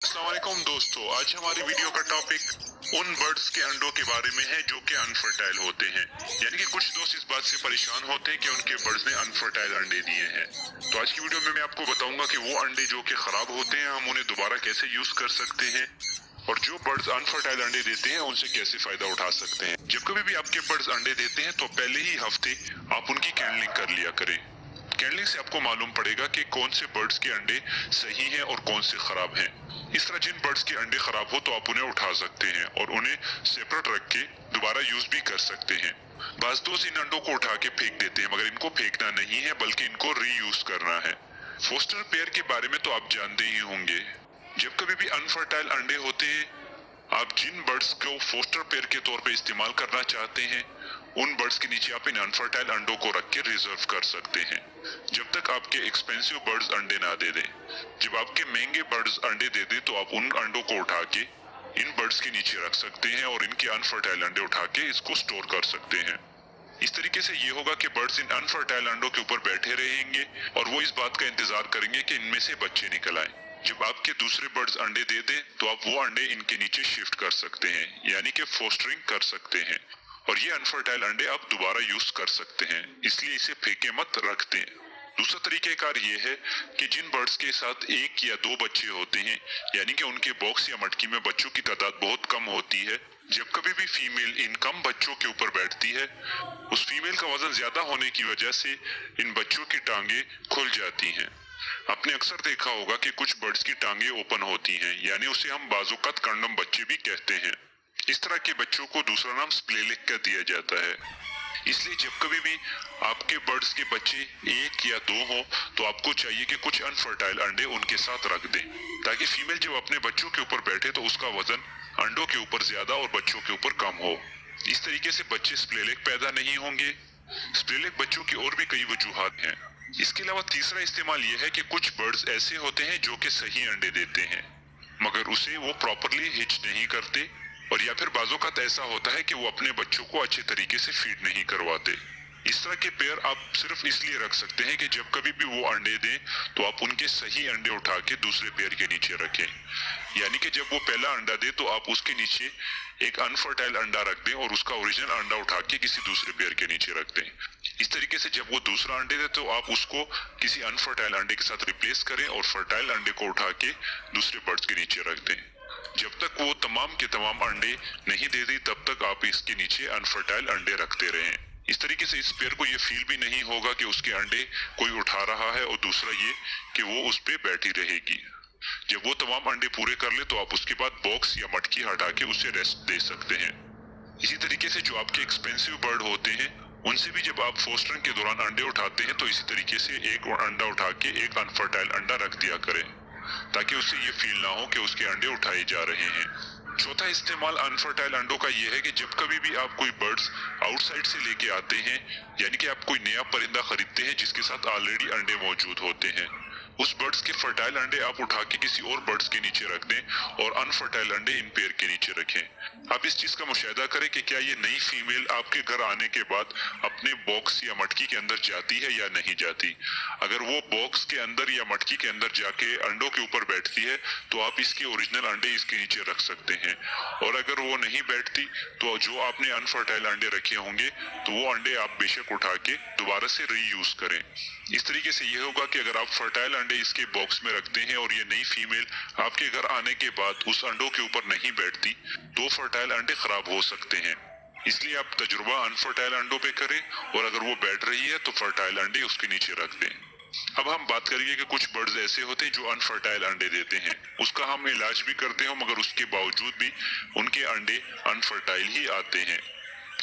अस्सलाम वालेकुम दोस्तों, आज हमारी वीडियो का टॉपिक उन बर्ड्स के अंडों के बारे में है जो कि अनफर्टाइल होते हैं। यानी कि कुछ दोस्त इस बात से परेशान होते हैं कि उनके बर्ड्स ने अनफर्टाइल अंडे दिए हैं। तो आज की वीडियो में मैं आपको बताऊंगा कि वो अंडे जो कि खराब होते हैं हम उन्हें दोबारा कैसे यूज कर सकते हैं और जो बर्ड्स अनफर्टाइल अंडे देते हैं उनसे कैसे फायदा उठा सकते हैं। जब कभी भी आपके बर्ड्स अंडे देते हैं तो पहले ही हफ्ते आप उनकी कैंडलिंग कर लिया करें। कैंडलिंग से आपको मालूम पड़ेगा कि कौन से बर्ड्स के अंडे सही हैं और कौन से खराब हैं। इस तरह जिन बर्ड्स के अंडे खराब हो तो आप उन्हें उठा सकते हैं और उन्हें सेपरेट रख के दोबारा यूज भी कर सकते हैं। बाज दोस्त इन अंडों को उठा के फेंक देते हैं, मगर इनको फेंकना नहीं है बल्कि इनको रीयूज करना है। फोस्टर पेयर के बारे में तो आप जानते ही होंगे। जब कभी भी अनफर्टाइल अंडे होते हैं, आप जिन बर्ड्स को फोस्टर पेयर के तौर पे इस्तेमाल करना चाहते हैं उन बर्ड्स के नीचे आप इन अनफर्टाइल अंडों को रख के रिजर्व कर सकते हैं जब तक आपके एक्सपेंसिव बर्ड्स अंडे ना दे दें। जब आपके महंगे बर्ड्स अंडे दे दें तो आप उन अंडों को उठा के इन बर्ड्स के नीचे रख सकते हैं और इनके अनफर्टाइल अंडे उठा के इसको स्टोर कर सकते हैं। इस तरीके से ये होगा कि बर्ड्स इन अनफर्टाइल अंडों के ऊपर बैठे रहेंगे और वो इस बात का इंतजार करेंगे कि इनमें से बच्चे निकल आए। जब आपके दूसरे बर्ड्स अंडे दे दें तो आप वो अंडे इनके नीचे शिफ्ट कर सकते हैं, यानी कि फोस्टरिंग कर सकते हैं और ये अनफर्टाइल अंडे आप दोबारा यूज कर सकते हैं। इसलिए इसे फेंके मत, रख दें। दूसरा तरीकेकार ये है कि जिन बर्ड्स के साथ एक या दो बच्चे होते हैं, यानी कि उनके बॉक्स या मटकी में बच्चों की तादाद बहुत कम होती है, जब कभी भी फीमेल इन कम बच्चों के ऊपर बैठती है, उस फीमेल का वजन ज्यादा होने की वजह से इन बच्चों की टांगे खुल जाती हैं। आपने अक्सर देखा होगा कि कुछ बर्ड्स की टांगे ओपन होती हैं, यानी उसे हम बाजुकात कंडम बच्चे भी कहते हैं। इस तरह के बच्चों को दूसरा नाम स्प्लेलिक का दिया जाता है। इसलिए जब कभी भी आपके बर्ड्स के बच्चे एक या दो हो तो आपको चाहिए कि कुछ अनफर्टाइल अंडे उनके साथ रख दें, ताकि फीमेल जब अपने बच्चों के ऊपर बैठे तो उसका वजन अंडों के ऊपर ज्यादा और बच्चों के ऊपर कम हो। इस तरीके से बच्चे स्प्लेलिक पैदा नहीं होंगे। स्प्लेलिक बच्चों की और भी कई वजूहात हैं। इसके अलावा तीसरा इस्तेमाल यह है कि कुछ बर्ड्स ऐसे होते हैं जो कि सही अंडे देते हैं मगर उसे वो प्रॉपरली हिच नहीं करते, और या फिर बाजों का ऐसा होता है कि वो अपने बच्चों को अच्छे तरीके से फीड नहीं करवाते। इस तरह के पेयर आप सिर्फ इसलिए रख सकते हैं कि जब कभी भी वो अंडे दें तो आप उनके सही अंडे उठा के दूसरे पेयर के नीचे रखें, यानी कि जब वो पहला अंडा दे तो आप उसके नीचे एक अनफर्टाइल अंडा रख दें और उसका ओरिजिनल अंडा उठा के किसी दूसरे पेयर के नीचे रख दें। इस तरीके से जब वो दूसरा अंडे दे तो आप उसको किसी अनफर्टाइल अंडे के साथ रिप्लेस करें और फर्टाइल अंडे को उठा के दूसरे बर्ड्स के नीचे रख दें। जब तक वो तमाम के तमाम अंडे नहीं दे दी तब तक आप इसके नीचे अनफर्टाइल अंडे रखते रहें। इस तरीके से इस पेयर को ये फील भी नहीं होगा कि उसके अंडे कोई उठा रहा है, और दूसरा ये कि वो उस पे बैठी रहेगी। जब वो तमाम अंडे पूरे कर ले तो आप उसके बाद बॉक्स या मटकी हटा के उसे रेस्ट दे सकते हैं। इसी तरीके से जो आपके एक्सपेंसिव बर्ड होते हैं उनसे भी जब आप फोस्टरिंग के दौरान अंडे उठाते हैं तो इसी तरीके से एक और अंडा उठा के एक अनफर्टाइल अंडा रख दिया करें, ताकि उससे ये फील ना हो कि उसके अंडे उठाए जा रहे हैं। चौथा इस्तेमाल अनफर्टाइल अंडों का ये है कि जब कभी भी आप कोई बर्ड्स आउटसाइड से लेके आते हैं, यानी कि आप कोई नया परिंदा खरीदते हैं जिसके साथ ऑलरेडी अंडे मौजूद होते हैं, उस बर्ड्स के फर्टाइल अंडे आप उठा के किसी और बर्ड्स के नीचे रख दें और अनफर्टाइल अंडे इन पेयर के नीचे रखें। आप इस चीज का मुशाहिदा करें कि क्या ये नई फीमेल आपके घर आने के बाद अपने बॉक्स या मटकी के अंदर जाती है या नहीं जाती। अगर वो बॉक्स के अंदर या मटकी के अंदर जाके अंडों के ऊपर बैठती है तो आप इसके ओरिजिनल अंडे इसके नीचे रख सकते हैं, और अगर वो नहीं बैठती तो जो आपने अनफर्टाइल अंडे रखे होंगे तो वो अंडे आप बेशक उठा के दोबारा से रीयूज करें। इस तरीके से ये होगा कि अगर आप फर्टाइल अंडे इसके बॉक्स में रखते हैं और ये नई फीमेल आपके घर आने के बाद उस अंडों के ऊपर नहीं बैठती तो फर्टाइल अंडे खराब हो सकते हैं। इसलिए आप तजुर्बा अनफर्टाइल अंडों पे करें और अगर वो बैठ रही है तो फर्टाइल अंडे उसके नीचे रख दें। अब हम बात करेंगे कि कुछ बर्ड्स ऐसे होते हैं जो अनफर्टाइल अंडे देते हैं, उसका हम इलाज भी करते हैं मगर उसके बावजूद भी उनके अंडे अनफर्टाइल ही आते हैं,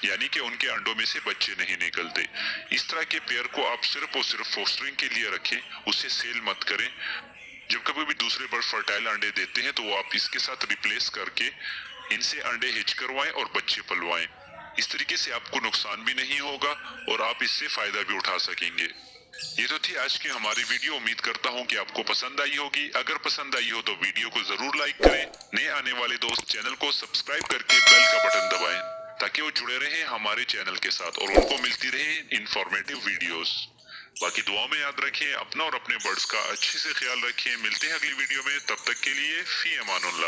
यानी कि उनके अंडों में से बच्चे नहीं निकलते। इस तरह के पेयर को आप सिर्फ और सिर्फ फोस्टरिंग के लिए रखें, उसे सेल मत करें। जब कभी भी दूसरे बर्ड फर्टाइल अंडे देते हैं तो वो आप इसके साथ रिप्लेस करके इनसे अंडे हिच करवाएं और बच्चे पलवाएं। इस तरीके से आपको नुकसान भी नहीं होगा और आप इससे फायदा भी उठा सकेंगे। ये तो थी आज की हमारी वीडियो। उम्मीद करता हूँ कि आपको पसंद आई होगी। अगर पसंद आई हो तो वीडियो को जरूर लाइक करें। नए आने वाले दोस्त चैनल को सब्सक्राइब करके बेल का बटन दबाएं ताकि वो जुड़े रहें हमारे चैनल के साथ और उनको मिलती रहे इंफॉर्मेटिव वीडियोस। बाकी दुआओं में याद रखें, अपना और अपने बर्ड्स का अच्छे से ख्याल रखें। मिलते हैं अगली वीडियो में, तब तक के लिए फी अमानुल्लाह।